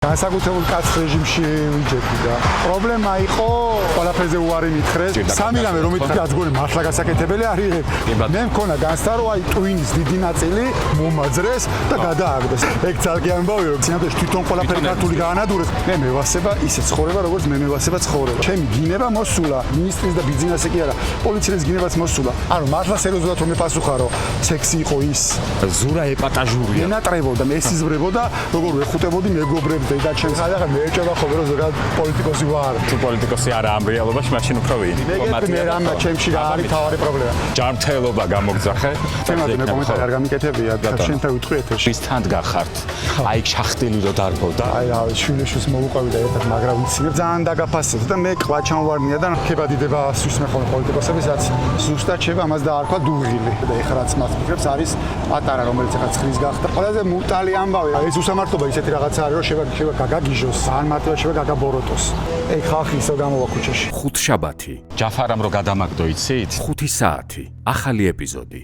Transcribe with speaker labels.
Speaker 1: განსაკუთრებულ კაც რეჟიმში ვიჯექი და პრობლემა იყო ყველაფერზე უარი მითხრეს. სამი რამე რომ მითხრა გონი მართლა გასაკეთებელი არის. მე მქონა განსთა რომ აი ტვინის დიდი ნაწილი მომაძრეს და გადააგდეს. ეგ ძალიან ამბავი რომ სინამდვილეში თვითონ ყველაფერი ქართული გაანადგურეს. მე მევასება ისე ცხოვრება როგორც მე მევასება ცხოვრება. ჩემი გინება მოსულა მინისტრის და ბიზნესის კი არა პოლიციის გინებაც მოსულა. ანუ მართლა სერიოზულად რომ მეპასუხარო სექსი იყო ის
Speaker 2: ზურა ეპატაჟურია.
Speaker 1: ენატრებოდა მე ესიზმრებოდა როგორ ვეხუტებოდი მეგობრებს და ჩემს ხალხს მე ეჭება ხოლმე რომ ზოგადად პოლიტიკოსი ვარ.
Speaker 2: თუ პოლიტიკოსი არა ამ რეალობაში მაშინ უფრო ვინი?
Speaker 1: მე რამ ჩემში რა არის თავარი პრობლემა.
Speaker 2: ჯანმრთელობა გამოგძახე.
Speaker 1: თემად მე კომენტარი არ გამიკეთებია და შენთან ვიტყვი ეთერში.
Speaker 2: ვისთან გახართ? აი შახტილი რო დარბოდა.
Speaker 1: აი რა შვილიშვილს მოვუყავი და ერთად მაგრა ვიცინებ ძალიან დაგაფასეთ და მე ყვაჩან ვარნია და ქებადიდება სვის მე ხოლმე პოლიტიკოსებისაც ზუსტად შევა ამას და არქვა დუღილი და ეხლა რაც მას ფიქრებს არის პატარა რომელიც ახლა ცხრის გახდა. ყველაზე მუტალი ამბავი ეს უსამართლობა ისეთი რაღაცა არის რომ შევა გაგაგიჟოს ძალიან მარტივად შევა გაგაბოროტოს. ეგ ხალხი ისო გამოვა ქუჩაში.
Speaker 3: ხუთშაბათი
Speaker 2: ჯაფარამ რო გადამაგდო იცით?
Speaker 3: 5 საათი ახალი ეპიზოდი.